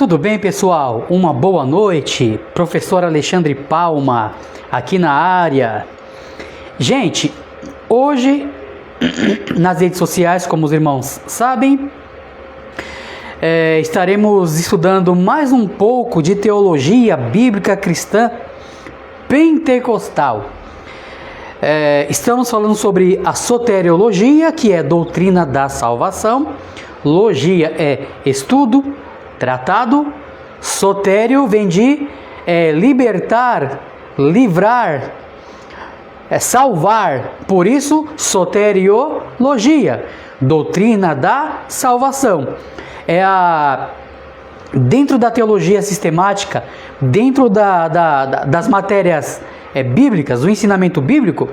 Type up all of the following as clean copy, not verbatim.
Tudo bem, pessoal? Uma boa noite. Professor Alexandre Palma, aqui na área. Gente, hoje, nas redes sociais, como os irmãos sabem, estaremos estudando mais um pouco de teologia bíblica cristã pentecostal. Estamos falando sobre a soteriologia, que é doutrina da salvação. Logia é estudo, tratado. Sotério vem de libertar, livrar, salvar. Por isso, soteriologia, doutrina da salvação. Dentro da teologia sistemática, dentro das matérias bíblicas, do ensinamento bíblico,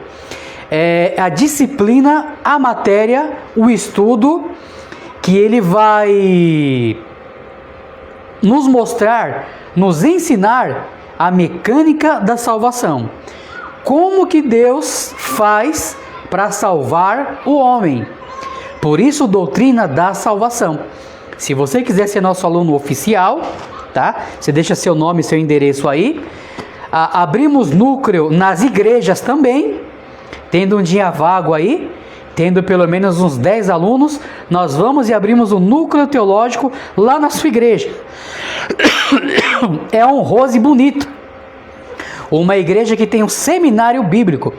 a disciplina, a matéria, o estudo, que ele vai nos mostrar, nos ensinar a mecânica da salvação. Como que Deus faz para salvar o homem. Por isso, doutrina da salvação. Se você quiser ser nosso aluno oficial, tá? Você deixa seu nome e seu endereço aí. Abrimos núcleo nas igrejas também, tendo um dia vago aí, tendo pelo menos uns 10 alunos, nós vamos e abrimos um núcleo teológico lá na sua igreja. É honroso e bonito. Uma igreja que tem um seminário bíblico,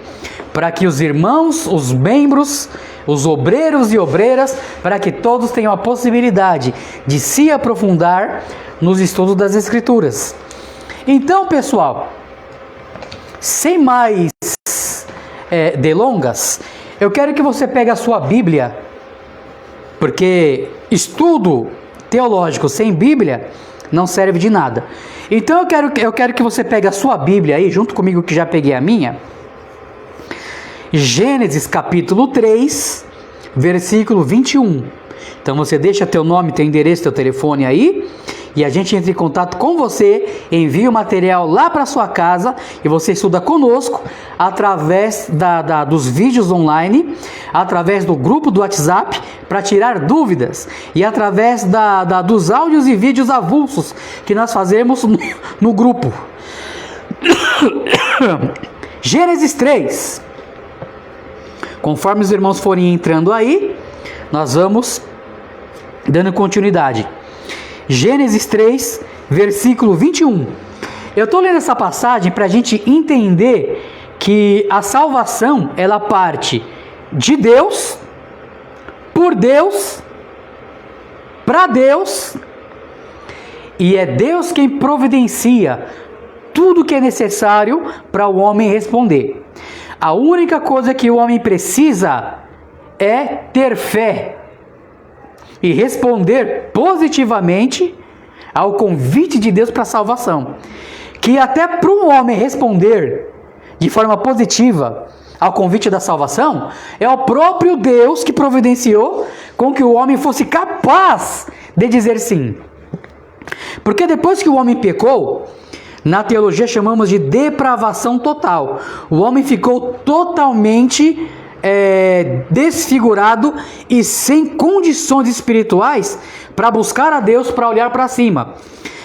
para que os irmãos, os membros, os obreiros e obreiras, para que todos tenham a possibilidade de se aprofundar nos estudos das Escrituras. Então, pessoal, sem mais delongas, eu quero que você pegue a sua Bíblia, porque estudo teológico sem Bíblia não serve de nada. Então eu quero que você pegue a sua Bíblia aí, junto comigo que já peguei a minha. Gênesis capítulo 3, versículo 21. Então você deixa teu nome, teu endereço, teu telefone aí, e a gente entra em contato com você, envia o material lá para sua casa e você estuda conosco através dos vídeos online, através do grupo do WhatsApp para tirar dúvidas e através dos áudios e vídeos avulsos que nós fazemos no grupo. Gênesis 3. Conforme os irmãos forem entrando aí, nós vamos dando continuidade. Gênesis 3, versículo 21. Eu estou lendo essa passagem para a gente entender que a salvação, ela parte de Deus, por Deus, para Deus, e é Deus quem providencia tudo que é necessário para o homem responder. A única coisa que o homem precisa é ter fé e responder positivamente ao convite de Deus para a salvação. Que até para um homem responder de forma positiva ao convite da salvação, é o próprio Deus que providenciou com que o homem fosse capaz de dizer sim. Porque depois que o homem pecou, na teologia chamamos de depravação total. O homem ficou totalmente desfigurado e sem condições espirituais para buscar a Deus, para olhar para cima.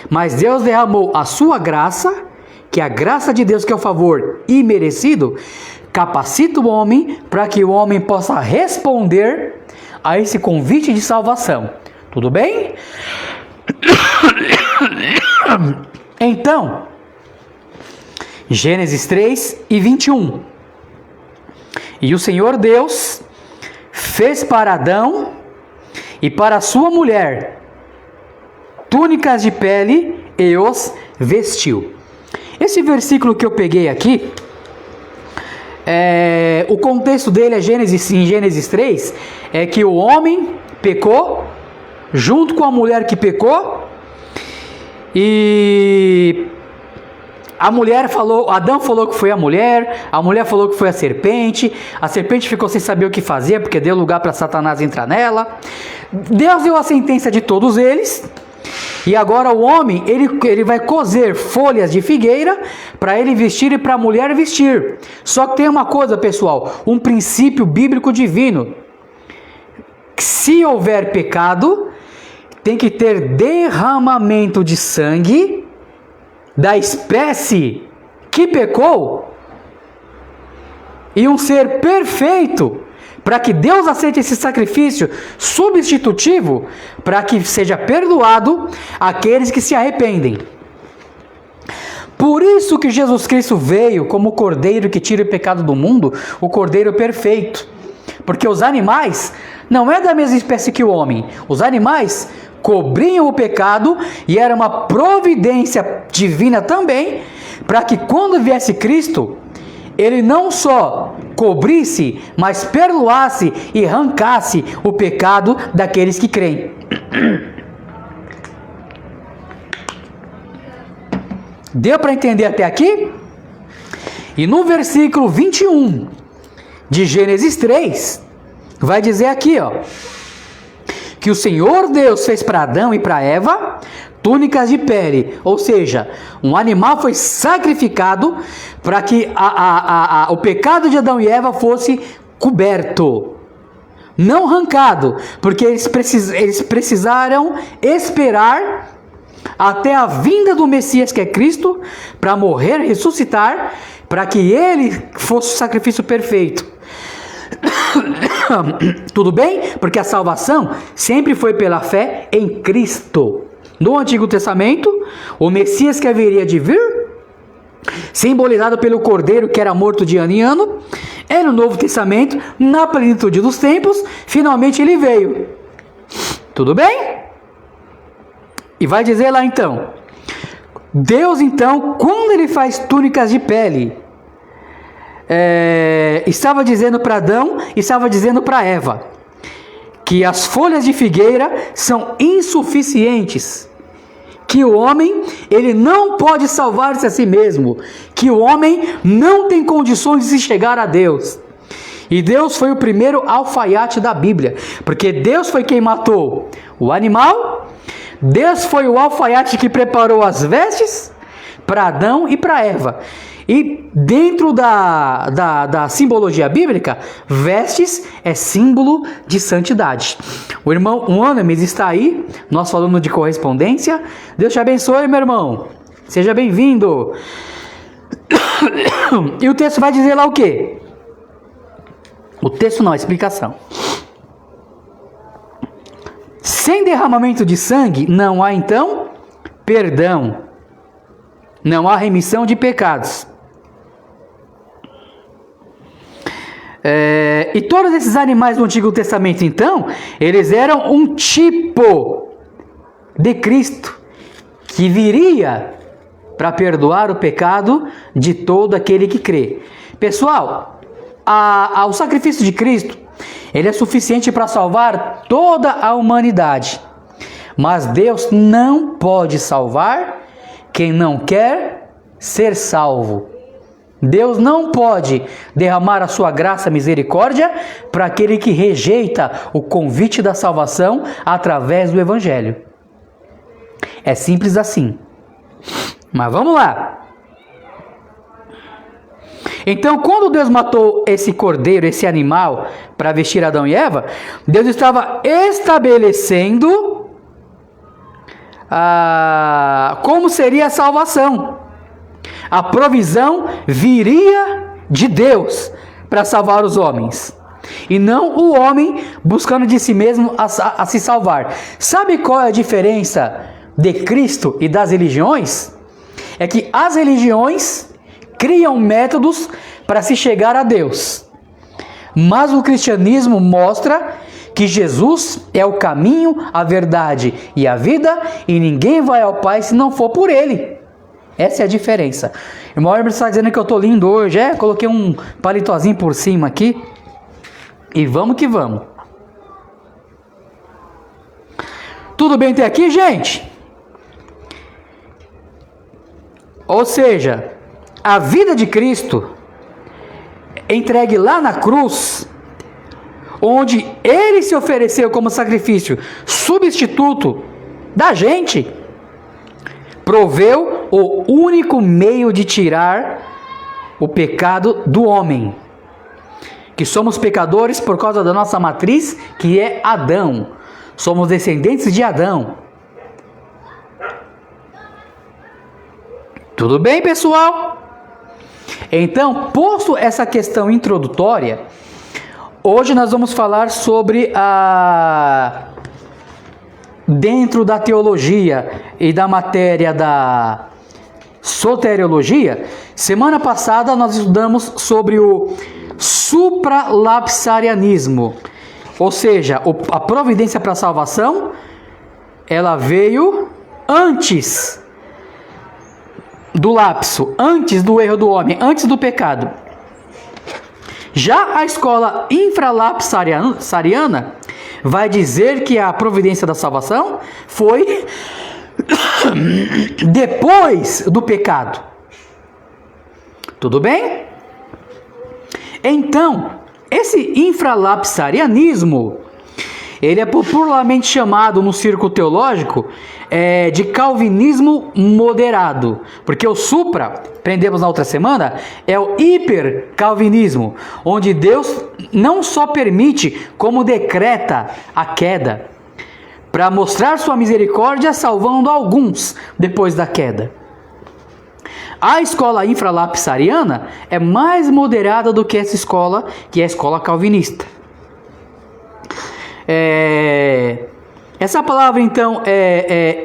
Mas Deus derramou a sua graça, que é a graça de Deus, que é o favor imerecido, capacita o homem para que o homem possa responder a esse convite de salvação. Tudo bem? Então, Gênesis 3 e 21. E o Senhor Deus fez para Adão e para sua mulher túnicas de pele e os vestiu. Esse versículo que eu peguei aqui, o contexto dele em Gênesis 3, é que o homem pecou, junto com a mulher que pecou, e a mulher falou, Adão falou que foi a mulher falou que foi a serpente ficou sem saber o que fazer, porque deu lugar para Satanás entrar nela. Deus deu a sentença de todos eles, e agora o homem, ele vai cozer folhas de figueira para ele vestir e para a mulher vestir. Só que tem uma coisa, pessoal, um princípio bíblico divino: se houver pecado, tem que ter derramamento de sangue da espécie que pecou, e um ser perfeito, para que Deus aceite esse sacrifício substitutivo, para que seja perdoado aqueles que se arrependem. Por isso que Jesus Cristo veio como o Cordeiro que tira o pecado do mundo, o Cordeiro perfeito. Porque os animais não é da mesma espécie que o homem. Os animais cobriam o pecado e era uma providência divina também, para que quando viesse Cristo, ele não só cobrisse, mas perdoasse e arrancasse o pecado daqueles que creem. Deu para entender até aqui? E no versículo 21 de Gênesis 3, vai dizer aqui, ó, que o Senhor Deus fez para Adão e para Eva túnicas de pele, ou seja, um animal foi sacrificado para que o pecado de Adão e Eva fosse coberto, não arrancado, porque eles precisaram esperar até a vinda do Messias, que é Cristo, para morrer e ressuscitar, para que ele fosse o sacrifício perfeito. Tudo bem? Porque a salvação sempre foi pela fé em Cristo. No Antigo Testamento, o Messias que haveria de vir, simbolizado pelo Cordeiro que era morto de ano em ano, e no Novo Testamento, na plenitude dos tempos, finalmente ele veio. Tudo bem? E vai dizer lá então, Deus então, quando ele faz túnicas de pele, estava dizendo para Adão, estava dizendo para Eva, que as folhas de figueira são insuficientes, que o homem, ele não pode salvar-se a si mesmo, que o homem não tem condições de se chegar a Deus. E Deus foi o primeiro alfaiate da Bíblia, porque Deus foi quem matou o animal, Deus foi o alfaiate que preparou as vestes para Adão e para Eva. E dentro da simbologia bíblica, vestes é símbolo de santidade. O irmão Unames está aí, nosso aluno de correspondência. Deus te abençoe, meu irmão. Seja bem-vindo. E o texto vai dizer lá o quê? O texto não, a explicação. Sem derramamento de sangue, não há então perdão. Não há remissão de pecados. E todos esses animais do Antigo Testamento, então, eles eram um tipo de Cristo, que viria para perdoar o pecado de todo aquele que crê. Pessoal, o sacrifício de Cristo, ele é suficiente para salvar toda a humanidade. Mas Deus não pode salvar quem não quer ser salvo. Deus não pode derramar a sua graça e misericórdia para aquele que rejeita o convite da salvação através do Evangelho. É simples assim. Mas vamos lá. Então, quando Deus matou esse cordeiro, esse animal, para vestir Adão e Eva, Deus estava estabelecendo como seria a salvação. A provisão viria de Deus para salvar os homens, e não o homem buscando de si mesmo a se salvar. Sabe qual é a diferença de Cristo e das religiões? É que as religiões criam métodos para se chegar a Deus, mas o cristianismo mostra que Jesus é o caminho, a verdade e a vida, e ninguém vai ao Pai se não for por Ele. Essa é a diferença. O irmão Herbert está dizendo que eu estou lindo hoje. Coloquei um palitozinho por cima aqui. E vamos que vamos. Tudo bem até aqui, gente? Ou seja, a vida de Cristo, entregue lá na cruz, onde Ele se ofereceu como sacrifício substituto da gente, proveu o único meio de tirar o pecado do homem. Que somos pecadores por causa da nossa matriz, que é Adão. Somos descendentes de Adão. Tudo bem, pessoal? Então, posto essa questão introdutória, hoje nós vamos falar sobre dentro da teologia e da matéria da soteriologia. Semana passada nós estudamos sobre o supralapsarianismo, ou seja, a providência para a salvação, ela veio antes do lapso, antes do erro do homem, antes do pecado. Já a escola infralapsariana vai dizer que a providência da salvação foi depois do pecado. Tudo bem? Então, esse infralapsarianismo, ele é popularmente chamado no círculo teológico de calvinismo moderado, porque o supra, aprendemos na outra semana, é o hipercalvinismo, onde Deus não só permite, como decreta a queda, para mostrar sua misericórdia, salvando alguns depois da queda. A escola infralapsariana é mais moderada do que essa escola, que é a escola calvinista. Essa palavra, então,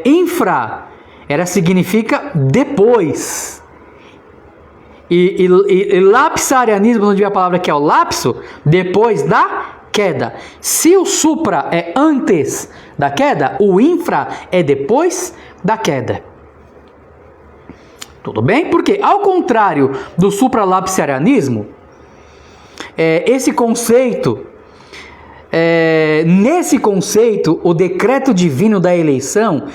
infra, ela significa depois. E lapsarianismo, onde vem a palavra que é o lapso, depois da queda. Se o supra é antes da queda, o infra é depois da queda. Tudo bem? Porque, ao contrário do supralapsarianismo, esse conceito, nesse conceito, o decreto divino da eleição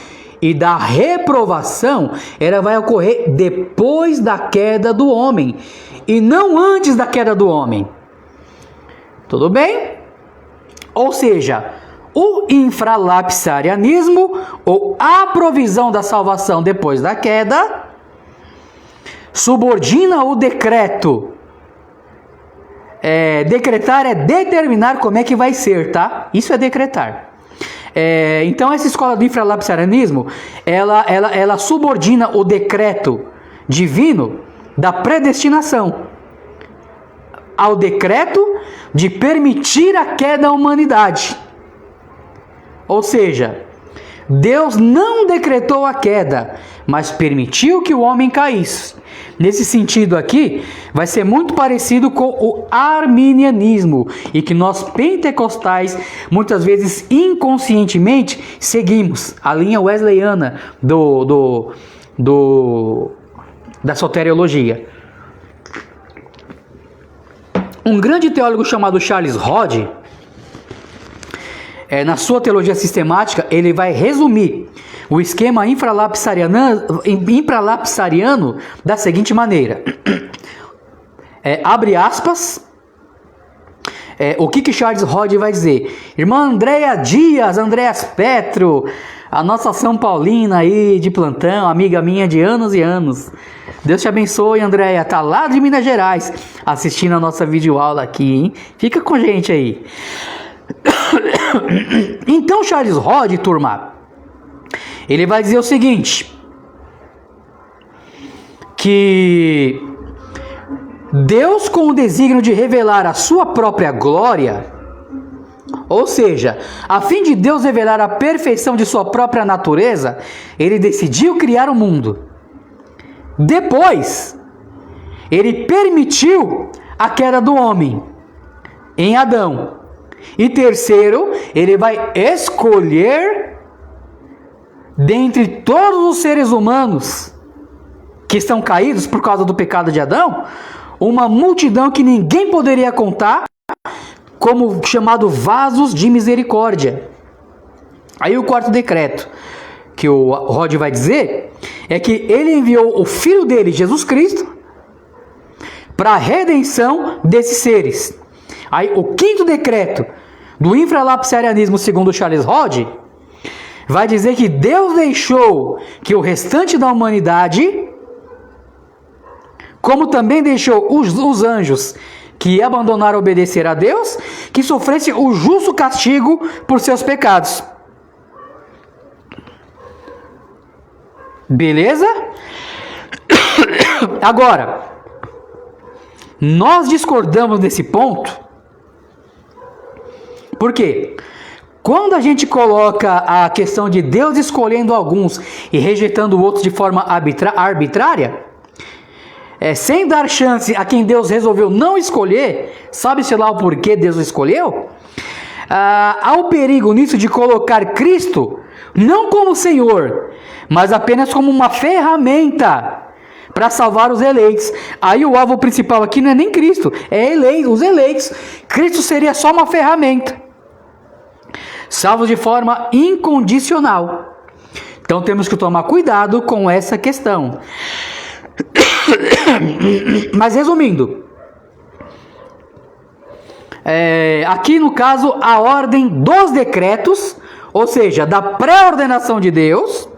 e da reprovação, ela vai ocorrer depois da queda do homem, e não antes da queda do homem. Tudo bem? Ou seja, o infralapsarianismo, ou a provisão da salvação depois da queda, subordina o decreto. Decretar é determinar como é que vai ser, tá? Isso é decretar. Então, essa escola do infralapsarianismo, ela subordina o decreto divino da predestinação ao decreto de permitir a queda da humanidade. Ou seja, Deus não decretou a queda, mas permitiu que o homem caísse. Nesse sentido aqui, vai ser muito parecido com o arminianismo, e que nós pentecostais, muitas vezes inconscientemente, seguimos a linha wesleyana da soteriologia. Um grande teólogo chamado Charles Hodge, na sua teologia sistemática, ele vai resumir o esquema infralapsariano da seguinte maneira. Abre aspas. O que Charles Hodge vai dizer? Irmã Andréa Dias, Andréas Petro, a nossa São Paulina aí de plantão, amiga minha de anos e anos. Deus te abençoe, Andréia. Tá lá de Minas Gerais assistindo a nossa videoaula aqui, hein? Fica com a gente aí. Então, Charles Hodge, turma, ele vai dizer o seguinte, que Deus, com o desígnio de revelar a sua própria glória, ou seja, a fim de Deus revelar a perfeição de sua própria natureza, ele decidiu criar o mundo. Depois, ele permitiu a queda do homem em Adão. E terceiro, ele vai escolher dentre todos os seres humanos que estão caídos por causa do pecado de Adão, uma multidão que ninguém poderia contar, como chamado vasos de misericórdia. Aí o quarto decreto que o Rod vai dizer é que ele enviou o Filho dele, Jesus Cristo, para a redenção desses seres. Aí o quinto decreto do infralapsarianismo, segundo Charles Hodge, vai dizer que Deus deixou que o restante da humanidade, como também deixou os anjos que abandonaram obedecer a Deus, que sofresse o justo castigo por seus pecados. Beleza? Agora, nós discordamos desse ponto. Por quê? Quando a gente coloca a questão de Deus escolhendo alguns e rejeitando outros de forma arbitrária, sem dar chance a quem Deus resolveu não escolher, sabe-se lá o porquê Deus escolheu, há o perigo nisso de colocar Cristo não como Senhor, mas apenas como uma ferramenta para salvar os eleitos. Aí o alvo principal aqui não é nem Cristo, é os eleitos. Cristo seria só uma ferramenta, salvos de forma incondicional. Então temos que tomar cuidado com essa questão. Mas resumindo, aqui no caso a ordem dos decretos, ou seja, da pré-ordenação de Deus,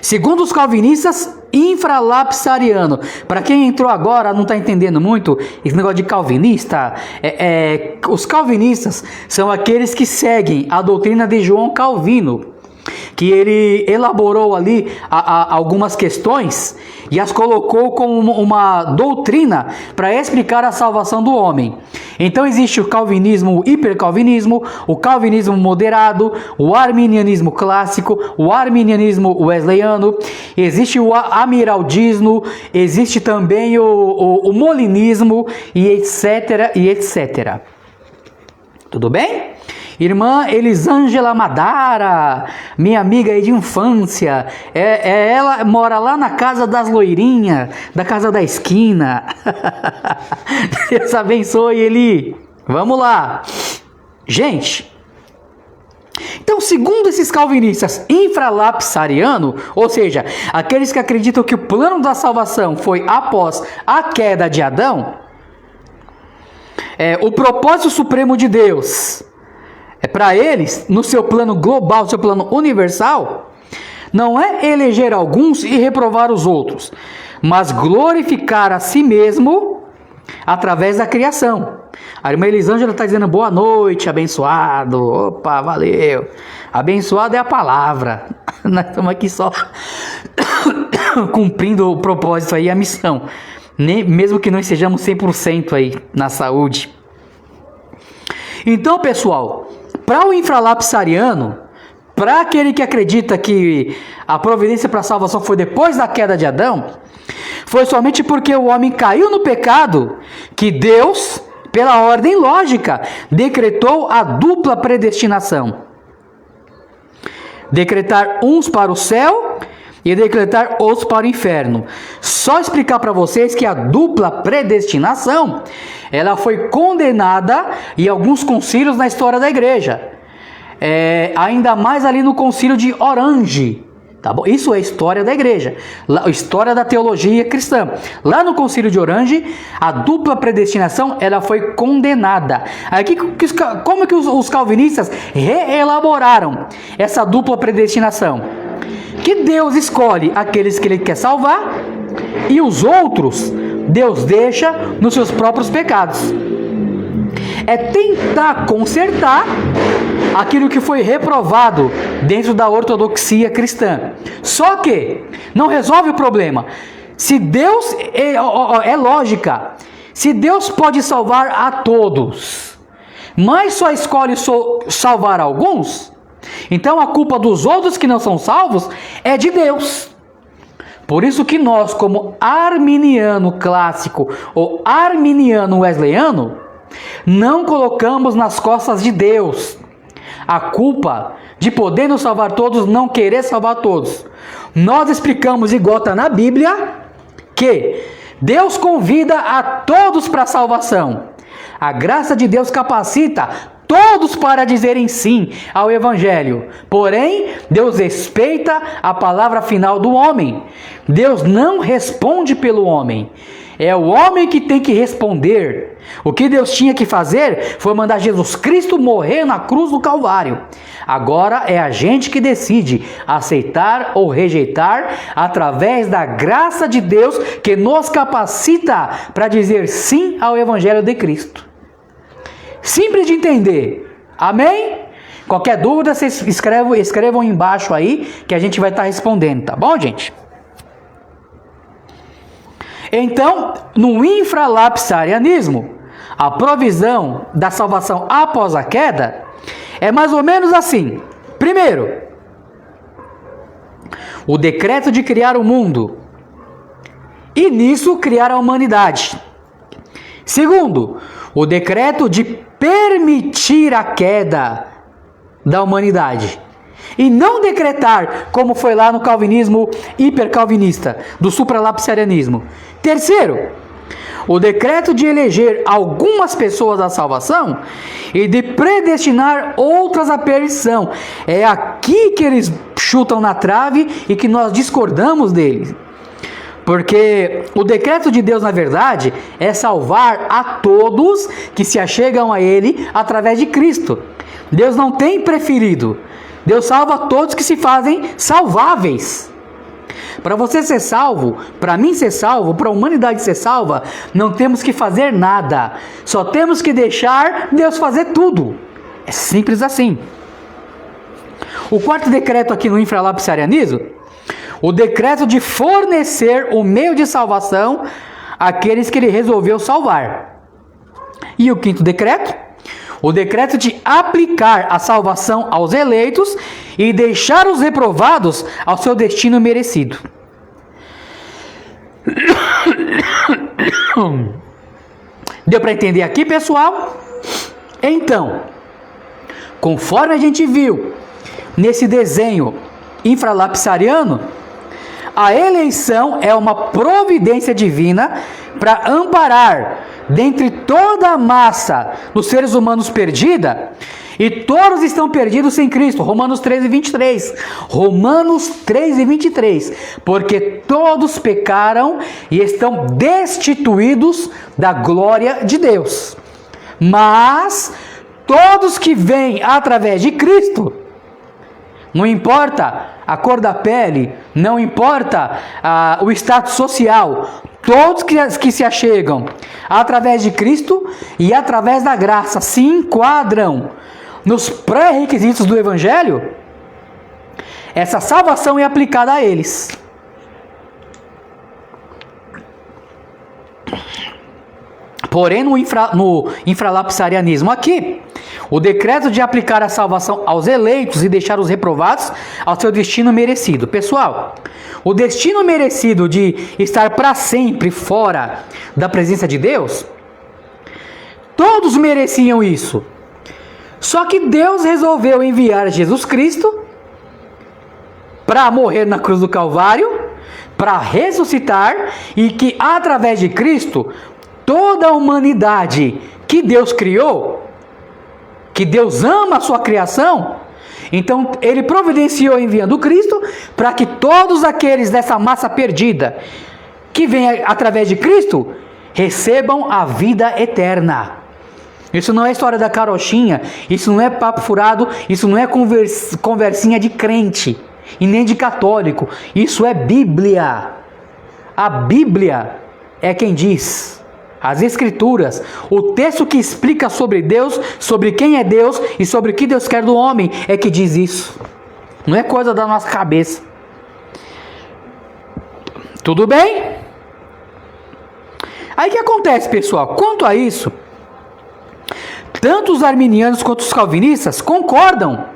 segundo os calvinistas, infralapsariano. Para quem entrou agora, não está entendendo muito esse negócio de calvinista. Os calvinistas são aqueles que seguem a doutrina de João Calvino, que ele elaborou ali algumas questões e as colocou como uma doutrina para explicar a salvação do homem. Então existe o calvinismo, o hipercalvinismo, o calvinismo moderado, o arminianismo clássico, o arminianismo wesleyano, existe o amiraldismo, existe também o molinismo e etc, e etc. Tudo bem? Irmã Elisângela Madara, minha amiga aí de infância, ela mora lá na casa das loirinhas, da casa da esquina. Deus abençoe ele. Vamos lá. Gente, então segundo esses calvinistas infralapsariano, ou seja, aqueles que acreditam que o plano da salvação foi após a queda de Adão, o propósito supremo de Deus para eles, no seu plano global, no seu plano universal, não é eleger alguns e reprovar os outros, mas glorificar a si mesmo através da criação. A irmã Elisângela está dizendo boa noite, abençoado. Opa, valeu. Abençoado é a palavra. Nós estamos aqui só cumprindo o propósito aí, a missão. Mesmo que não estejamos 100% aí na saúde. Então, pessoal, para o infralapsariano, para aquele que acredita que a providência para a salvação foi depois da queda de Adão, foi somente porque o homem caiu no pecado que Deus, pela ordem lógica, decretou a dupla predestinação. Decretar uns para o céu e decretar outros para o inferno. Só explicar para vocês que a dupla predestinação, ela foi condenada em alguns concílios na história da igreja. Ainda mais ali no concílio de Orange. Tá bom? Isso é história da igreja, história da teologia cristã. Lá no concílio de Orange, a dupla predestinação ela foi condenada. Aqui, como que os calvinistas reelaboraram essa dupla predestinação? Que Deus escolhe aqueles que Ele quer salvar e os outros Deus deixa nos seus próprios pecados. É tentar consertar aquilo que foi reprovado dentro da ortodoxia cristã. Só que não resolve o problema. Se Deus é lógica, se Deus pode salvar a todos, mas só escolhe salvar alguns, então a culpa dos outros que não são salvos é de Deus. Por isso que nós, como arminiano clássico ou arminiano wesleyano, não colocamos nas costas de Deus a culpa de poder nos salvar todos, não querer salvar todos. Nós explicamos, igual está na Bíblia, que Deus convida a todos para a salvação. A graça de Deus capacita todos para dizerem sim ao Evangelho. Porém, Deus respeita a palavra final do homem. Deus não responde pelo homem. É o homem que tem que responder. O que Deus tinha que fazer foi mandar Jesus Cristo morrer na cruz do Calvário. Agora é a gente que decide aceitar ou rejeitar através da graça de Deus que nos capacita para dizer sim ao Evangelho de Cristo. Simples de entender. Amém? Qualquer dúvida, vocês escrevam embaixo aí, que a gente vai estar respondendo, tá bom, gente? Então, no infralapsarianismo, a provisão da salvação após a queda é mais ou menos assim. Primeiro, o decreto de criar o mundo e nisso criar a humanidade. Segundo, o decreto de permitir a queda da humanidade e não decretar, como foi lá no calvinismo hipercalvinista, do supralapsarianismo. Terceiro, o decreto de eleger algumas pessoas à salvação e de predestinar outras à perdição. É aqui que eles chutam na trave e que nós discordamos deles. Porque o decreto de Deus, na verdade, é salvar a todos que se achegam a Ele através de Cristo. Deus não tem preferido. Deus salva todos que se fazem salváveis. Para você ser salvo, para mim ser salvo, para a humanidade ser salva, não temos que fazer nada. Só temos que deixar Deus fazer tudo. É simples assim. O quarto decreto aqui no infralapsarianismo, o decreto de fornecer o meio de salvação àqueles que ele resolveu salvar. E o quinto decreto, o decreto de aplicar a salvação aos eleitos e deixar os reprovados ao seu destino merecido. Deu para entender aqui, pessoal? Então, conforme a gente viu nesse desenho infralapsariano, a eleição é uma providência divina para amparar dentre toda a massa dos seres humanos perdida, e todos estão perdidos sem Cristo. Romanos 3:23. Romanos 3:23. Porque todos pecaram e estão destituídos da glória de Deus. Mas todos que vêm através de Cristo, não importa a cor da pele, não importa o status social, todos que se achegam através de Cristo e através da graça se enquadram nos pré-requisitos do Evangelho, essa salvação é aplicada a eles. Porém, no infralapsarianismo aqui, o decreto de aplicar a salvação aos eleitos e deixar os reprovados ao seu destino merecido. Pessoal, o destino merecido de estar para sempre fora da presença de Deus, todos mereciam isso. Só que Deus resolveu enviar Jesus Cristo para morrer na cruz do Calvário, para ressuscitar, e que através de Cristo, toda a humanidade que Deus criou, que Deus ama a sua criação, então Ele providenciou enviando Cristo para que todos aqueles dessa massa perdida que vem através de Cristo recebam a vida eterna. Isso não é história da carochinha, isso não é papo furado, isso não é conversinha de crente e nem de católico, isso é Bíblia. A Bíblia é quem diz, as Escrituras, o texto que explica sobre Deus, sobre quem é Deus e sobre o que Deus quer do homem é que diz isso. Não é coisa da nossa cabeça. Tudo bem? Aí o que acontece, pessoal? Quanto a isso, tanto os arminianos quanto os calvinistas concordam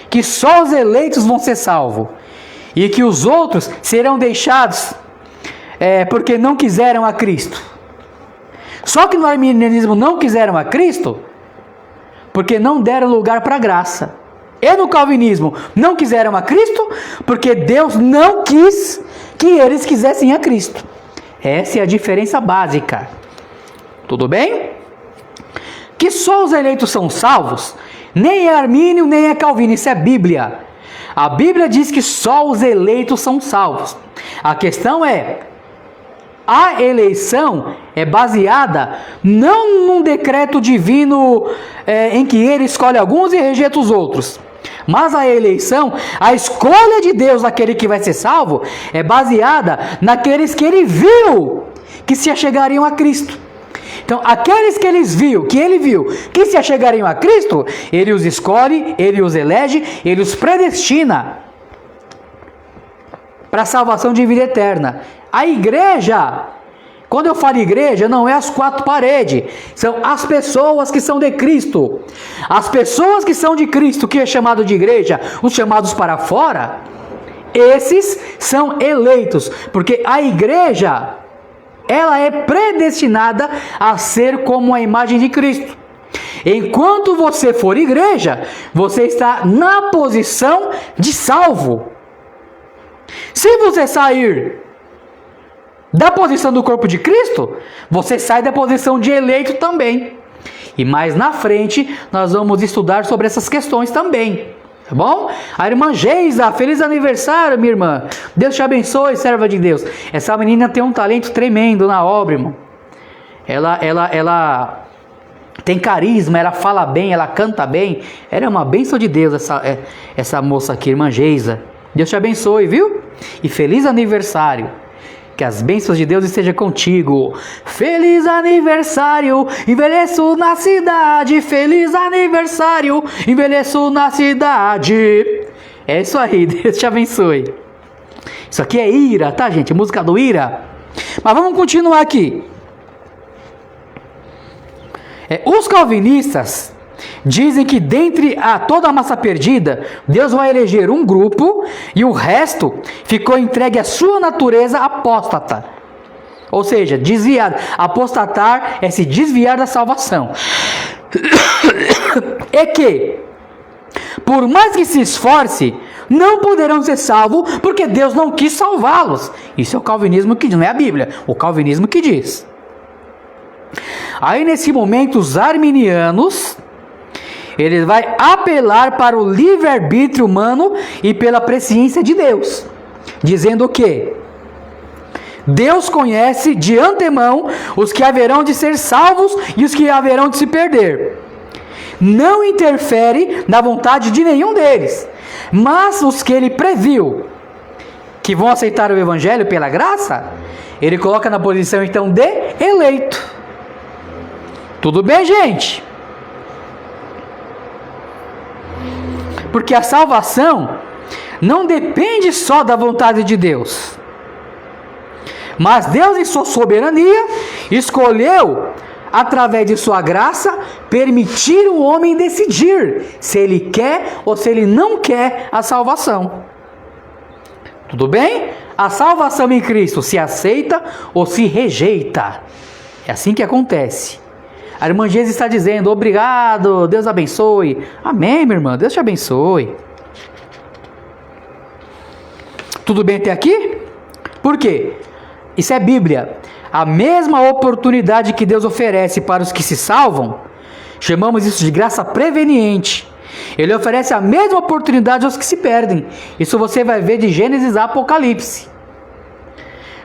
que só os eleitos vão ser salvos e que os outros serão deixados porque não quiseram a Cristo. Só que no arminianismo não quiseram a Cristo porque não deram lugar para a graça. E no calvinismo não quiseram a Cristo porque Deus não quis que eles quisessem a Cristo. Essa é a diferença básica. Tudo bem? Que só os eleitos são salvos, nem é armínio, nem é calvino, isso é Bíblia. A Bíblia diz que só os eleitos são salvos. A questão é, a eleição é baseada não num decreto divino em que ele escolhe alguns e rejeita os outros. Mas a eleição, a escolha de Deus daquele que vai ser salvo, é baseada naqueles que ele viu que se achegariam a Cristo. Então, aqueles que ele viu, que se achegariam a Cristo, ele os escolhe, ele os elege, ele os predestina para a salvação de vida eterna. A igreja, quando eu falo igreja, não é as quatro paredes, são as pessoas que são de Cristo. As pessoas que são de Cristo, que é chamado de igreja, os chamados para fora, esses são eleitos, porque a igreja, ela é predestinada a ser como a imagem de Cristo. Enquanto você for igreja, você está na posição de salvo. Se você sair da posição do corpo de Cristo, você sai da posição de eleito também. E mais na frente, nós vamos estudar sobre essas questões também. Tá bom? A irmã Geisa, feliz aniversário, minha irmã. Deus te abençoe, serva de Deus. Essa menina tem um talento tremendo na obra, irmão. Ela tem carisma, ela fala bem, ela canta bem. Ela é uma bênção de Deus, essa moça aqui, irmã Geisa. Deus te abençoe, viu? E feliz aniversário. Que as bênçãos de Deus estejam contigo. Feliz aniversário, envelheço na cidade. Feliz aniversário, envelheço na cidade. É isso aí, Deus te abençoe. Isso aqui é Ira, tá, gente? Música do Ira. Mas vamos continuar aqui. Os calvinistas dizem que dentre toda a massa perdida, Deus vai eleger um grupo e o resto ficou entregue à sua natureza apóstata. Ou seja, desviar. Apostatar é se desviar da salvação. E que, por mais que se esforce, não poderão ser salvos porque Deus não quis salvá-los. Isso é o calvinismo que diz, não é a Bíblia. O calvinismo que diz. Aí nesse momento os arminianos, ele vai apelar para o livre-arbítrio humano e pela presciência de Deus, dizendo que Deus conhece de antemão os que haverão de ser salvos e os que haverão de se perder. Não interfere na vontade de nenhum deles, mas os que ele previu, que vão aceitar o evangelho pela graça, ele coloca na posição então de eleito. Tudo bem, gente? Porque a salvação não depende só da vontade de Deus. Mas Deus, em sua soberania, escolheu, através de sua graça, permitir o homem decidir se ele quer ou se ele não quer a salvação. Tudo bem? A salvação em Cristo se aceita ou se rejeita. É assim que acontece. A irmã Geisa está dizendo, obrigado, Deus abençoe. Amém, minha irmã, Deus te abençoe. Tudo bem até aqui? Por quê? Isso é Bíblia. A mesma oportunidade que Deus oferece para os que se salvam, chamamos isso de graça preveniente. Ele oferece a mesma oportunidade aos que se perdem. Isso você vai ver de Gênesis a Apocalipse.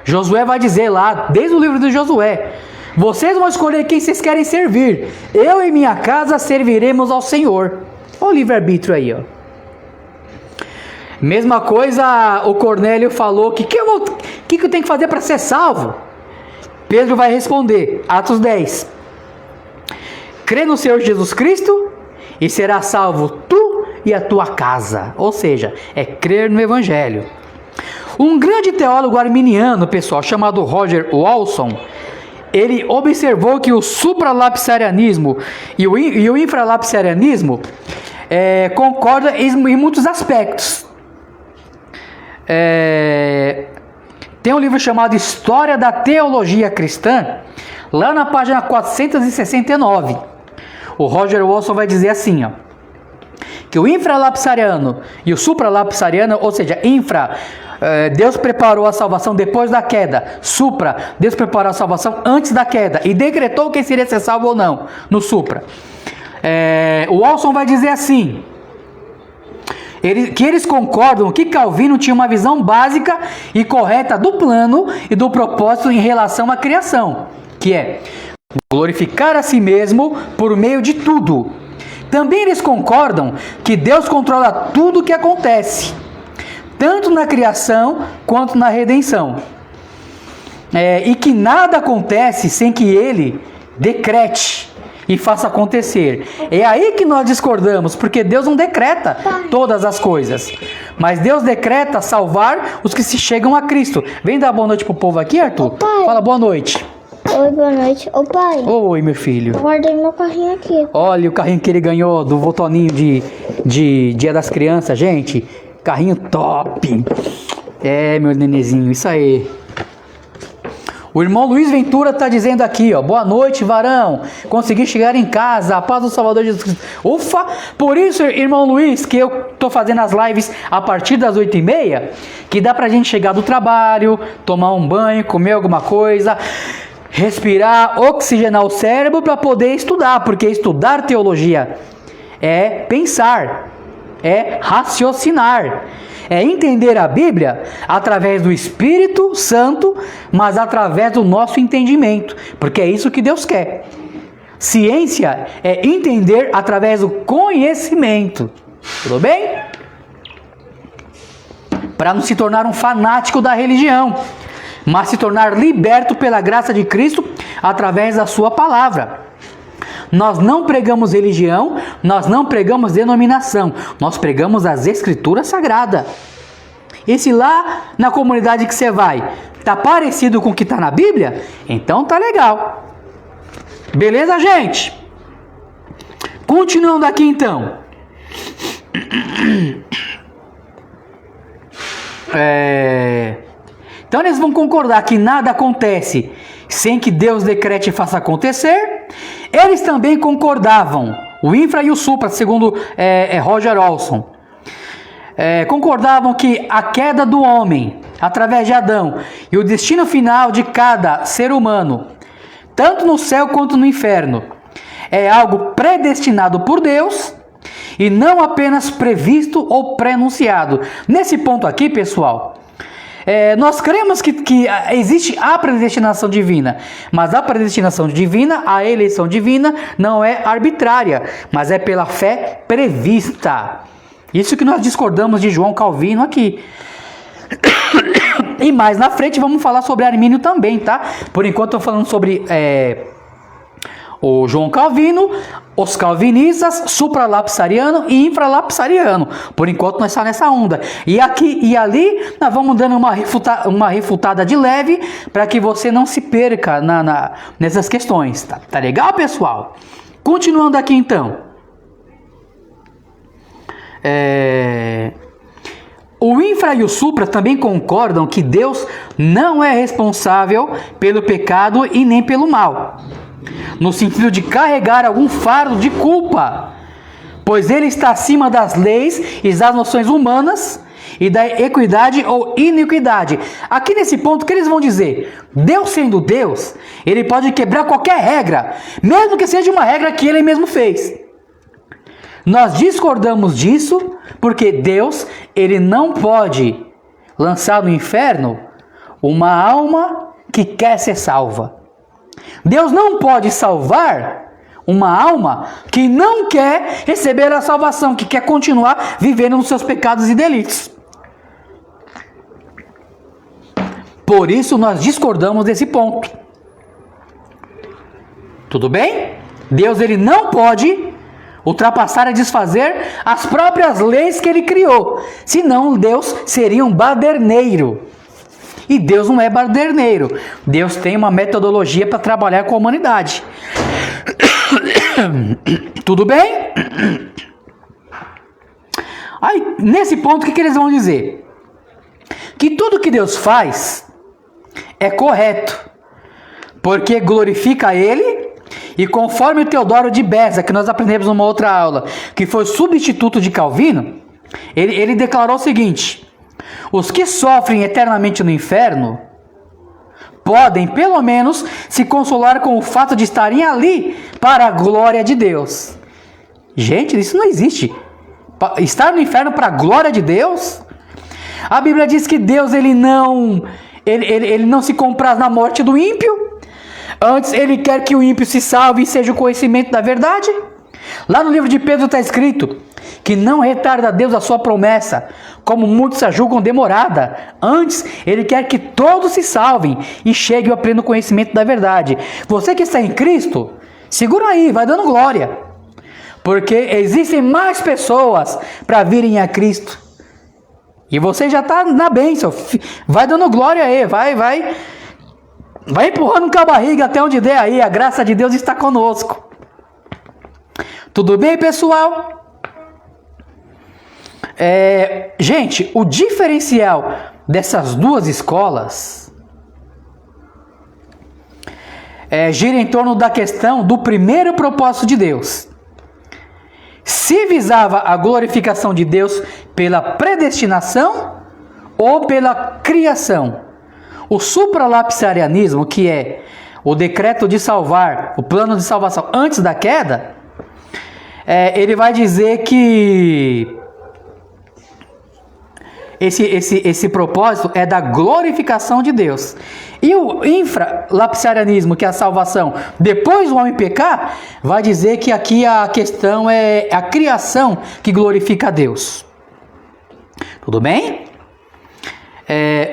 Josué vai dizer lá, desde o livro de Josué, vocês vão escolher quem vocês querem servir. Eu e minha casa serviremos ao Senhor. Olha o livre-arbítrio aí, ó. Mesma coisa, o Cornélio falou que eu tenho que fazer para ser salvo? Pedro vai responder, Atos 10. Crê no Senhor Jesus Cristo e será salvo tu e a tua casa. Ou seja, é crer no Evangelho. Um grande teólogo arminiano, pessoal, chamado Roger Walson, ele observou que o supralapsarianismo e o infralapsarianismo concordam em muitos aspectos. Tem um livro chamado História da Teologia Cristã, lá na página 469. O Roger Walson vai dizer assim, ó, que o infralapsariano e o supralapsariano, ou seja, Deus preparou a salvação depois da queda. Supra, Deus preparou a salvação antes da queda e decretou quem seria ser salvo ou não, no supra. O Walson vai dizer assim, que eles concordam que Calvino tinha uma visão básica e correta do plano e do propósito em relação à criação, que é glorificar a si mesmo por meio de tudo. Também eles concordam que Deus controla tudo o que acontece, tanto na criação quanto na redenção. E que nada acontece sem que Ele decrete e faça acontecer. É aí que nós discordamos, porque Deus não decreta todas as coisas, mas Deus decreta salvar os que se chegam a Cristo. Vem dar boa noite pro povo aqui, Arthur. Fala boa noite. Oi, boa noite. Ô pai, Oi, meu filho. eu guardei meu carrinho aqui. Olha o carrinho que ele ganhou do Votoninho de Dia das Crianças, gente. Carrinho top. É, meu nenezinho, isso aí. O irmão Luiz Ventura tá dizendo aqui, ó. Boa noite, varão. Consegui chegar em casa. A paz do Salvador Jesus Cristo. Ufa! Por isso, irmão Luiz, que eu tô fazendo as lives a partir das 8h30, que dá pra gente chegar do trabalho, tomar um banho, comer alguma coisa, respirar, oxigenar o cérebro para poder estudar, porque estudar teologia é pensar, é raciocinar, é entender a Bíblia através do Espírito Santo, mas através do nosso entendimento, porque é isso que Deus quer. Ciência é entender através do conhecimento, tudo bem? Para não se tornar um fanático da religião, mas se tornar liberto pela graça de Cristo através da sua palavra. Nós não pregamos religião, nós não pregamos denominação, nós pregamos as Escrituras Sagradas. E se lá na comunidade que você vai, tá parecido com o que tá na Bíblia, então tá legal. Beleza, gente? Continuando aqui então. Então eles vão concordar que nada acontece sem que Deus decrete e faça acontecer. Eles também concordavam, o infra e o supra, segundo Roger Olson, concordavam que a queda do homem, através de Adão, e o destino final de cada ser humano, tanto no céu quanto no inferno, é algo predestinado por Deus e não apenas previsto ou pré-anunciado. Nesse ponto aqui, pessoal, nós cremos que existe a predestinação divina, mas a predestinação divina, a eleição divina, não é arbitrária, mas é pela fé prevista. Isso que nós discordamos de João Calvino aqui. E mais na frente vamos falar sobre Armínio também, tá? Por enquanto estou falando sobre o João Calvino, os calvinistas, supralapsariano e infralapsariano. Por enquanto nós estamos nessa onda. E aqui e ali nós vamos dando uma refutada de leve para que você não se perca nessas questões. Tá legal, pessoal? Continuando aqui então. O infra e o supra também concordam que Deus não é responsável pelo pecado e nem pelo mal, no sentido de carregar algum fardo de culpa, pois ele está acima das leis e das noções humanas e da equidade ou iniquidade. Aqui nesse ponto, o que eles vão dizer? Deus sendo Deus, ele pode quebrar qualquer regra, mesmo que seja uma regra que ele mesmo fez. Nós discordamos disso porque Deus, ele não pode lançar no inferno uma alma que quer ser salva. Deus não pode salvar uma alma que não quer receber a salvação, que quer continuar vivendo nos seus pecados e delitos. Por isso nós discordamos desse ponto. Tudo bem? Deus, ele não pode ultrapassar e desfazer as próprias leis que ele criou. Senão Deus seria um baderneiro. E Deus não é baderneiro. Deus tem uma metodologia para trabalhar com a humanidade. Tudo bem? Aí, nesse ponto, o que eles vão dizer? Que tudo que Deus faz é correto, porque glorifica Ele. E conforme o Teodoro de Beza, que nós aprendemos numa outra aula, que foi substituto de Calvino, ele declarou o seguinte: os que sofrem eternamente no inferno podem, pelo menos, se consolar com o fato de estarem ali para a glória de Deus. Gente, isso não existe. Estar no inferno para a glória de Deus? A Bíblia diz que Deus ele não se compraz na morte do ímpio. Antes, ele quer que o ímpio se salve e seja o conhecimento da verdade. Lá no livro de Pedro está escrito que não retarda a Deus a sua promessa, como muitos a julgam demorada. Antes, Ele quer que todos se salvem e cheguem ao pleno conhecimento da verdade. Você que está em Cristo, segura aí, vai dando glória, porque existem mais pessoas para virem a Cristo. E você já está na bênção, vai dando glória aí, vai empurrando com a barriga até onde der aí, a graça de Deus está conosco. Tudo bem, pessoal? Gente, o diferencial dessas duas escolas gira em torno da questão do primeiro propósito de Deus. Se visava a glorificação de Deus pela predestinação ou pela criação. O supralapsarianismo, que é o decreto de salvar, o plano de salvação antes da queda, ele vai dizer que esse propósito é da glorificação de Deus. E o infralapsarianismo, que é a salvação depois do homem pecar, vai dizer que aqui a questão é a criação que glorifica a Deus. Tudo bem?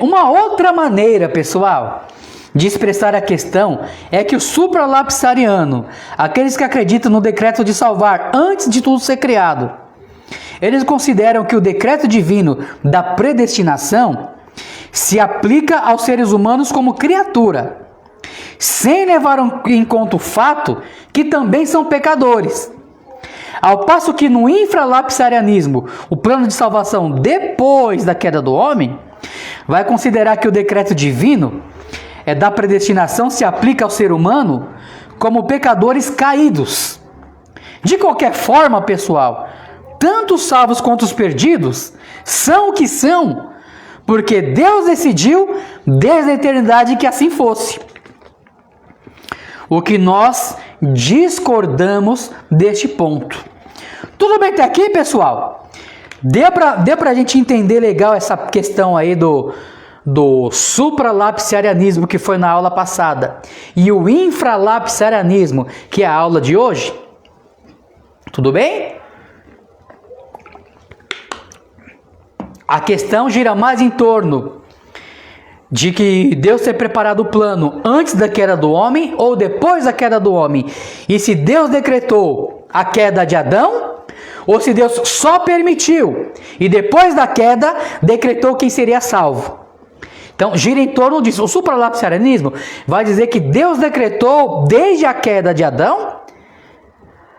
Uma outra maneira, pessoal, de expressar a questão é que o supralapsariano, aqueles que acreditam no decreto de salvar antes de tudo ser criado, eles consideram que o decreto divino da predestinação se aplica aos seres humanos como criatura, sem levar em conta o fato que também são pecadores. Ao passo que no infralapsarianismo, o plano de salvação depois da queda do homem, vai considerar que o decreto divino da predestinação se aplica ao ser humano como pecadores caídos. De qualquer forma, pessoal, tanto os salvos quanto os perdidos são o que são, porque Deus decidiu desde a eternidade que assim fosse. O que nós discordamos deste ponto. Tudo bem até aqui, pessoal? Deu pra gente entender legal essa questão aí do supralapsarianismo, que foi na aula passada, e o infralapsarianismo, que é a aula de hoje? Tudo bem? A questão gira mais em torno de que Deus ter preparado o plano antes da queda do homem ou depois da queda do homem. E se Deus decretou a queda de Adão, ou se Deus só permitiu e depois da queda decretou quem seria salvo. Então gira em torno disso. O supralapsarianismo vai dizer que Deus decretou desde a queda de Adão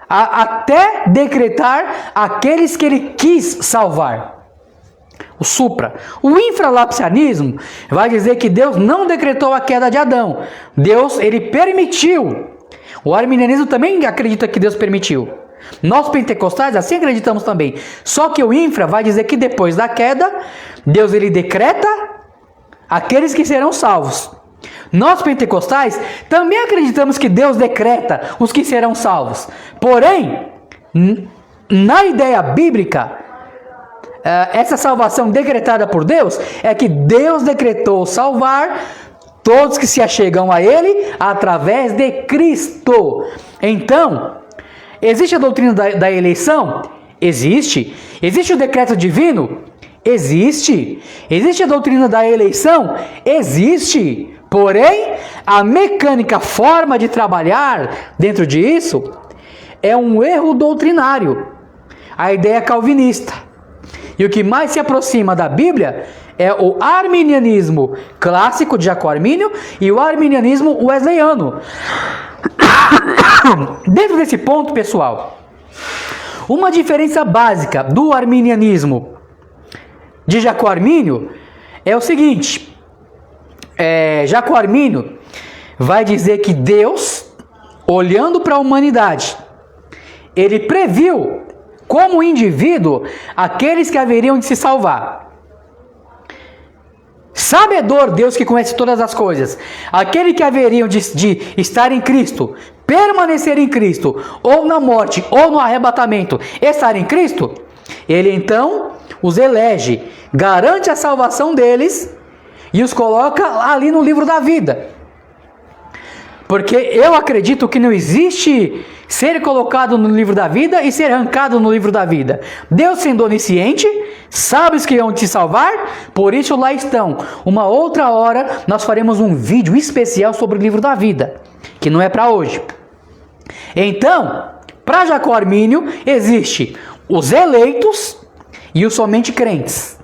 até decretar aqueles que Ele quis salvar. O supra. O infralapsarianismo vai dizer que Deus não decretou a queda de Adão. Deus, Ele permitiu. O arminianismo também acredita que Deus permitiu. Nós pentecostais assim acreditamos também. Só que o infra vai dizer que depois da queda, Deus Ele decreta aqueles que serão salvos. Nós pentecostais também acreditamos que Deus decreta os que serão salvos. Porém, na ideia bíblica, essa salvação decretada por Deus é que Deus decretou salvar todos que se achegam a Ele através de Cristo. Então, existe a doutrina da eleição? Existe. Existe o decreto divino? Existe. Existe a doutrina da eleição? Existe. Porém, a mecânica, a forma de trabalhar dentro disso é um erro doutrinário. A ideia calvinista. E o que mais se aproxima da Bíblia é o arminianismo clássico de Jacó Armínio e o arminianismo wesleyano. Dentro desse ponto, pessoal, uma diferença básica do arminianismo de Jacó Armínio é o seguinte: Jacó Armínio vai dizer que Deus, olhando para a humanidade, Ele previu como indivíduo aqueles que haveriam de se salvar. Sabedor Deus que conhece todas as coisas, aquele que haveriam de estar em Cristo, permanecer em Cristo, ou na morte, ou no arrebatamento, estar em Cristo, Ele então os elege, garante a salvação deles e os coloca ali no livro da vida. Porque eu acredito que não existe ser colocado no livro da vida e ser arrancado no livro da vida. Deus, sendo onisciente, sabe os que vão te salvar, por isso lá estão. Uma outra hora nós faremos um vídeo especial sobre o livro da vida, que não é para hoje. Então, para Jacó Armínio, existe os eleitos e os somente crentes.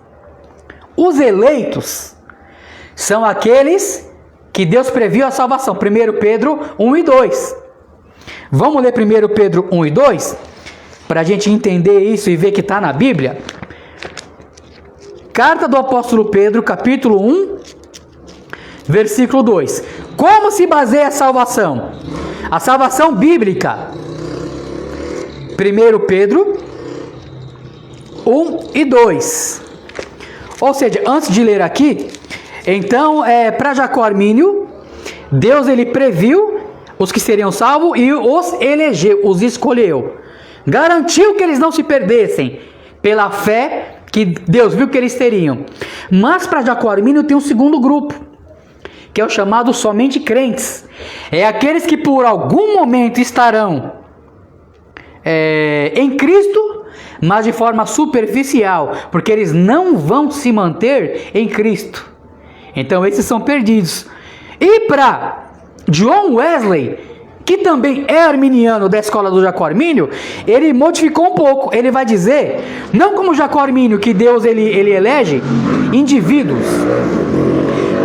Os eleitos são aqueles que Deus previu a salvação. 1 Pedro 1 e 2. Vamos ler 1 Pedro 1 e 2? Para a gente entender isso e ver que está na Bíblia. Carta do apóstolo Pedro, capítulo 1, versículo 2. Como se baseia a salvação? A salvação bíblica. 1 Pedro 1 e 2. Ou seja, antes de ler aqui, então, para Jacó Armínio, Deus ele previu os que seriam salvos e os elegeu, os escolheu. Garantiu que eles não se perdessem pela fé que Deus viu que eles teriam. Mas para Jacó Armínio tem um segundo grupo, que é o chamado somente crentes. É aqueles que por algum momento estarão em Cristo, mas de forma superficial, porque eles não vão se manter em Cristo. Então esses são perdidos. E para John Wesley, que também é arminiano da escola do Jacó Armínio, ele modificou um pouco. Ele vai dizer, não como Jacó Armínio, que Deus ele elege indivíduos,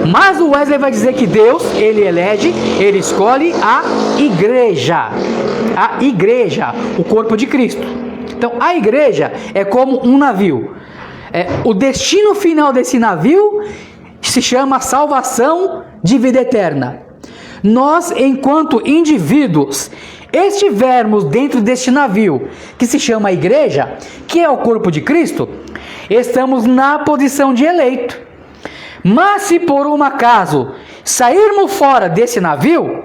mas o Wesley vai dizer que Deus ele elege, ele escolhe a igreja, o corpo de Cristo. Então a igreja é como um navio. O destino final desse navio se chama salvação de vida eterna. Nós, enquanto indivíduos, estivermos dentro deste navio, que se chama igreja, que é o corpo de Cristo, estamos na posição de eleito. Mas se por um acaso sairmos fora desse navio,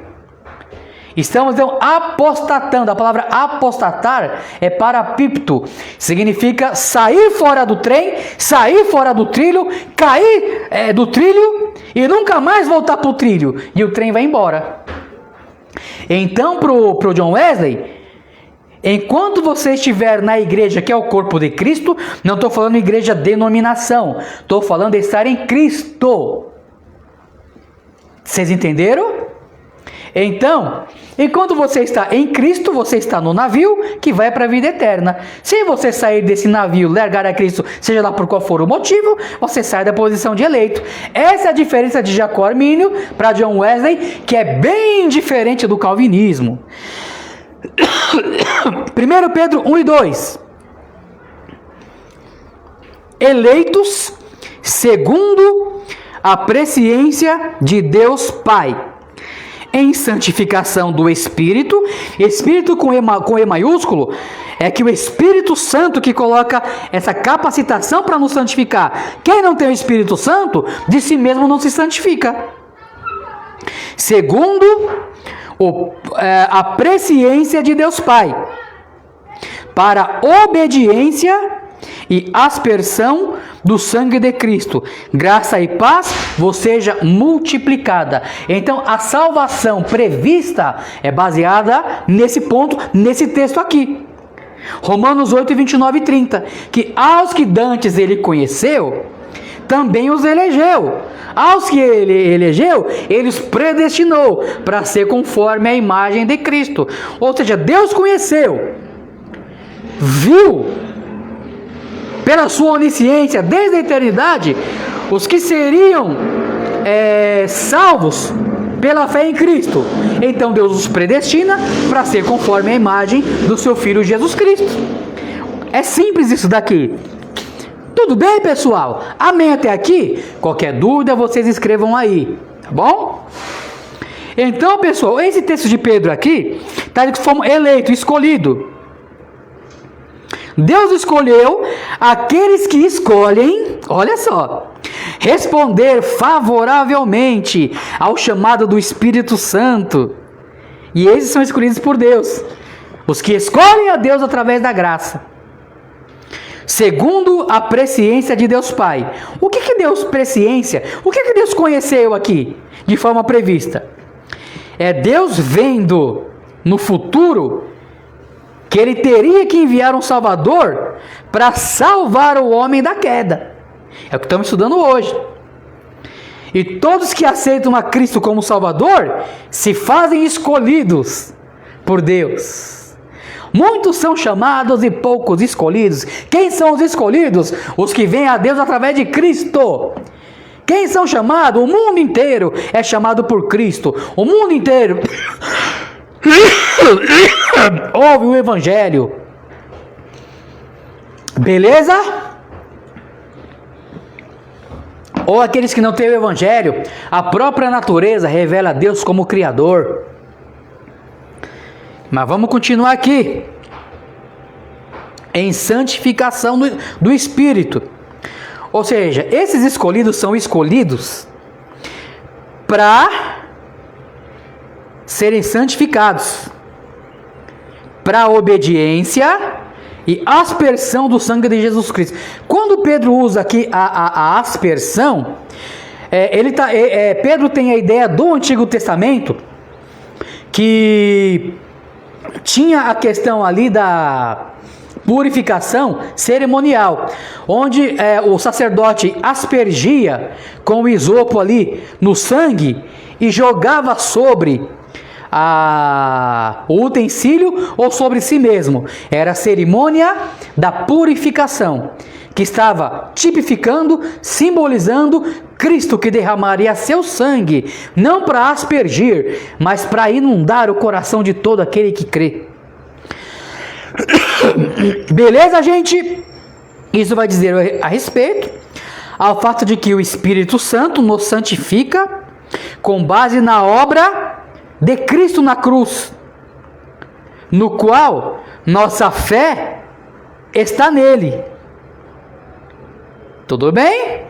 estamos então apostatando. A palavra apostatar é parapípto, significa sair fora do trem, sair fora do trilho, cair do trilho e nunca mais voltar para o trilho, e o trem vai embora. Então pro John Wesley, enquanto você estiver na igreja, que é o corpo de Cristo, não estou falando igreja denominação, estou falando de estar em Cristo. Vocês entenderam? Então, enquanto você está em Cristo, você está no navio que vai para a vida eterna. Se você sair desse navio, largar a Cristo, seja lá por qual for o motivo, você sai da posição de eleito. Essa é a diferença de Jacó Armínio para John Wesley, que é bem diferente do calvinismo. 1 Pedro 1 e 2. Eleitos segundo a presciência de Deus Pai, em santificação do Espírito. Espírito com E maiúsculo é que o Espírito Santo que coloca essa capacitação para nos santificar. Quem não tem o Espírito Santo, de si mesmo não se santifica. Segundo a presciência de Deus Pai, para obediência e aspersão do sangue de Cristo, graça e paz vos seja multiplicada. Então a salvação prevista é baseada nesse ponto, nesse texto aqui, Romanos 8, 29 e 30, que aos que dantes ele conheceu, também os elegeu. Aos que ele elegeu, ele os predestinou para ser conforme a imagem de Cristo. Ou seja, Deus conheceu, viu pela sua onisciência desde a eternidade os que seriam salvos pela fé em Cristo. Então Deus os predestina para ser conforme a imagem do seu Filho Jesus Cristo. É simples isso daqui. Tudo bem, pessoal? Amém até aqui? Qualquer dúvida, vocês escrevam aí, tá bom? Então, pessoal, esse texto de Pedro aqui está dizendo que fomos eleitos, escolhidos. Deus escolheu aqueles que escolhem, olha só, responder favoravelmente ao chamado do Espírito Santo. E esses são escolhidos por Deus, os que escolhem a Deus através da graça, segundo a presciência de Deus Pai. O que Deus presciência? O que Deus conheceu aqui de forma prevista? É Deus vendo no futuro que ele teria que enviar um Salvador para salvar o homem da queda. É o que estamos estudando hoje. E todos que aceitam a Cristo como Salvador se fazem escolhidos por Deus. Muitos são chamados e poucos escolhidos. Quem são os escolhidos? Os que vêm a Deus através de Cristo. Quem são chamados? O mundo inteiro é chamado por Cristo. O mundo inteiro ouve o Evangelho. Beleza? Ou aqueles que não têm o Evangelho, a própria natureza revela a Deus como Criador. Mas vamos continuar aqui. Em santificação do Espírito. Ou seja, esses escolhidos são escolhidos para serem santificados, para a obediência e aspersão do sangue de Jesus Cristo. Quando Pedro usa aqui a aspersão, Pedro tem a ideia do Antigo Testamento, que tinha a questão ali da purificação cerimonial, onde o sacerdote aspergia com o isopo ali no sangue e jogava sobre o utensílio ou sobre si mesmo. Era a cerimônia da purificação, que estava tipificando, simbolizando Cristo, que derramaria seu sangue, não para aspergir, mas para inundar o coração de todo aquele que crê. Beleza, gente? Isso vai dizer a respeito ao fato de que o Espírito Santo nos santifica com base na obra de Cristo na cruz, no qual nossa fé está nele. Tudo bem?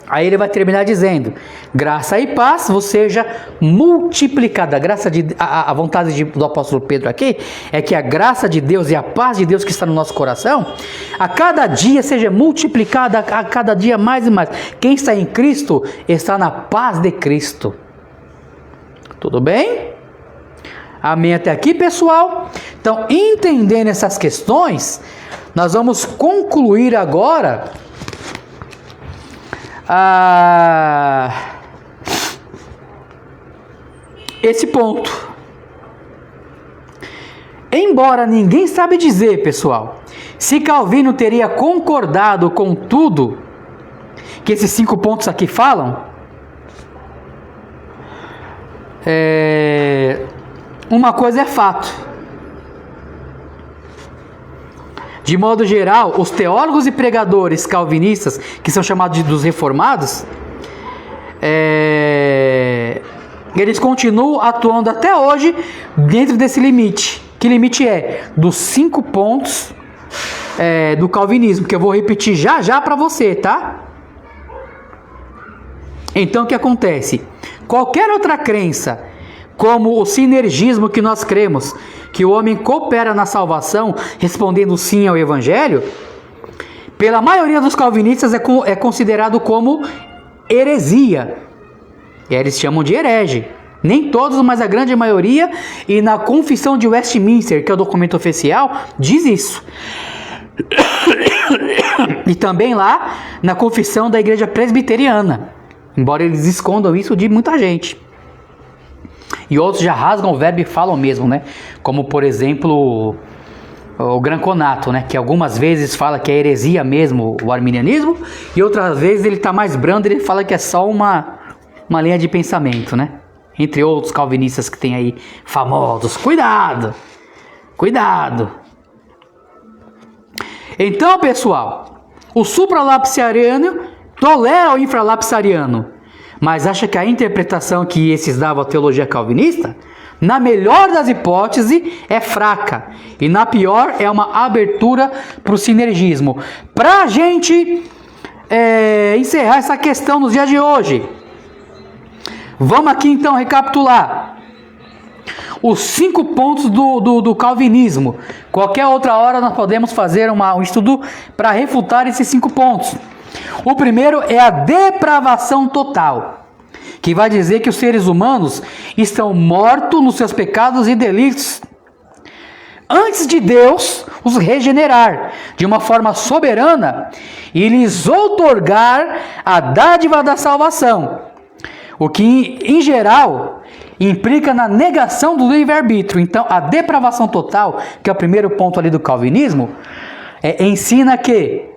Aí ele vai terminar dizendo: graça e paz vos seja multiplicada. A vontade do apóstolo Pedro aqui é que a graça de Deus e a paz de Deus que está no nosso coração, a cada dia seja multiplicada, a cada dia mais e mais. Quem está em Cristo está na paz de Cristo. Tudo bem? Amém até aqui, pessoal? Então, entendendo essas questões, nós vamos concluir agora esse ponto. Embora ninguém sabe dizer, pessoal, se Calvino teria concordado com tudo que esses 5 pontos aqui falam, uma coisa é fato. De modo geral, os teólogos e pregadores calvinistas, que são chamados dos reformados, eles continuam atuando até hoje dentro desse limite. Que limite é? Dos 5 pontos do calvinismo, que eu vou repetir já para você, tá? Então, o que acontece? Qualquer outra crença, como o sinergismo que nós cremos, que o homem coopera na salvação, respondendo sim ao Evangelho, pela maioria dos calvinistas é considerado como heresia. E eles chamam de herege. Nem todos, mas a grande maioria, e na Confissão de Westminster, que é o documento oficial, diz isso. E também lá na Confissão da Igreja Presbiteriana, embora eles escondam isso de muita gente. E outros já rasgam o verbo e falam mesmo, né? Como, por exemplo, o Granconato, né? Que algumas vezes fala que é heresia mesmo o arminianismo, e outras vezes ele está mais brando e ele fala que é só uma linha de pensamento, né? Entre outros calvinistas que tem aí famosos. Cuidado! Cuidado! Então, pessoal, o supralapsariano tolera o infralapsariano, mas acha que a interpretação que esses davam à teologia calvinista, na melhor das hipóteses, é fraca, e na pior é uma abertura para o sinergismo. Para a gente encerrar essa questão nos dias de hoje, vamos aqui então recapitular os 5 pontos do calvinismo. Qualquer outra hora nós podemos fazer um estudo para refutar esses 5 pontos. O primeiro é a depravação total, que vai dizer que os seres humanos estão mortos nos seus pecados e delitos, antes de Deus os regenerar de uma forma soberana e lhes outorgar a dádiva da salvação, o que, em geral, implica na negação do livre-arbítrio. Então, a depravação total, que é o primeiro ponto ali do calvinismo, ensina que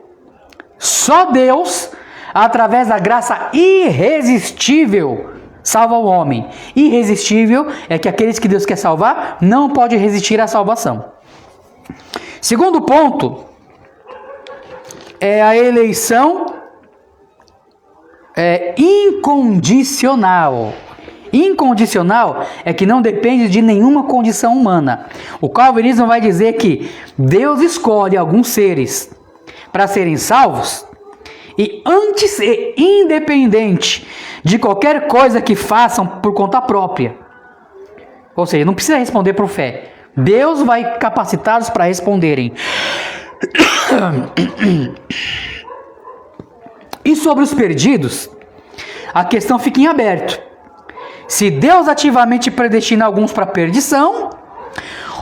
só Deus, através da graça irresistível, salva o homem. Irresistível é que aqueles que Deus quer salvar não podem resistir à salvação. Segundo ponto é a eleição incondicional. Incondicional é que não depende de nenhuma condição humana. O calvinismo vai dizer que Deus escolhe alguns seres para serem salvos e antes e independente de qualquer coisa que façam por conta própria. Ou seja, não precisa responder por fé. Deus vai capacitá-los para responderem. E sobre os perdidos, a questão fica em aberto. Se Deus ativamente predestina alguns para a perdição,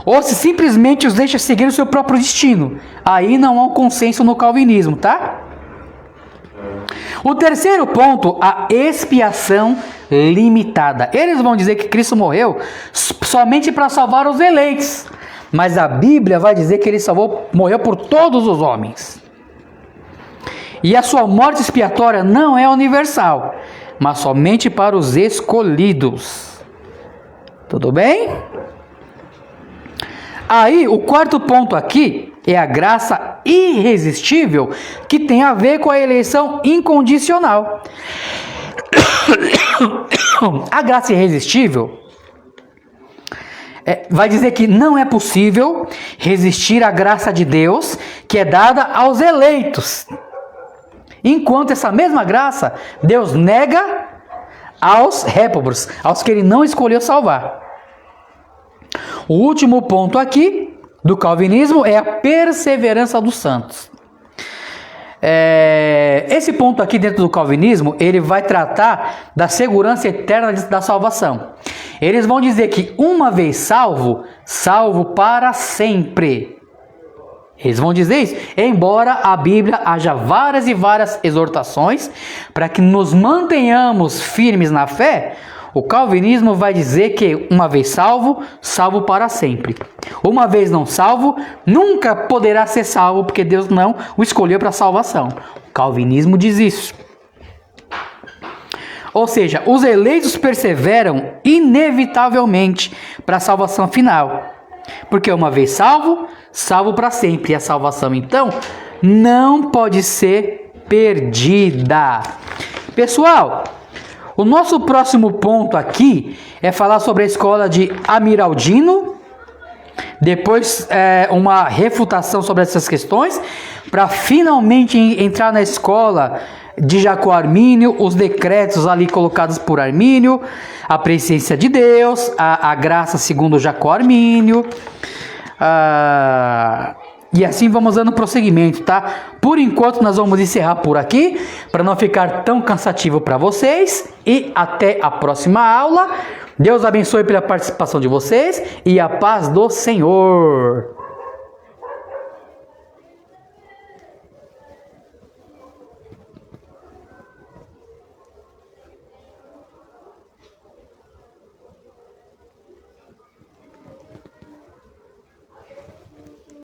ou se simplesmente os deixa seguir o seu próprio destino. Aí não há um consenso no calvinismo, tá? O terceiro ponto, a expiação limitada. Eles vão dizer que Cristo morreu somente para salvar os eleitos, mas a Bíblia vai dizer que ele morreu por todos os homens. E a sua morte expiatória não é universal, mas somente para os escolhidos. Tudo bem? Aí, o quarto ponto aqui é a graça irresistível, que tem a ver com a eleição incondicional. A graça irresistível vai dizer que não é possível resistir à graça de Deus, que é dada aos eleitos. Enquanto essa mesma graça, Deus nega aos réprobos, aos que ele não escolheu salvar. O último ponto aqui do calvinismo é a perseverança dos santos. Esse ponto aqui dentro do calvinismo, ele vai tratar da segurança eterna da salvação. Eles vão dizer que uma vez salvo, salvo para sempre. Eles vão dizer isso, embora a Bíblia haja várias e várias exortações para que nos mantenhamos firmes na fé. O calvinismo vai dizer que uma vez salvo, salvo para sempre. Uma vez não salvo, nunca poderá ser salvo, porque Deus não o escolheu para salvação. O calvinismo diz isso. Ou seja, os eleitos perseveram inevitavelmente para a salvação final. Porque uma vez salvo, salvo para sempre. E a salvação, então, não pode ser perdida. Pessoal, o nosso próximo ponto aqui é falar sobre a escola de Amiraldino. Depois, uma refutação sobre essas questões, para finalmente entrar na escola de Jacó Armínio, os decretos ali colocados por Armínio, a presciência de Deus, a graça segundo Jacó Armínio, e assim vamos dando prosseguimento, tá? Por enquanto nós vamos encerrar por aqui, para não ficar tão cansativo para vocês, e até a próxima aula. Deus abençoe pela participação de vocês, e a paz do Senhor.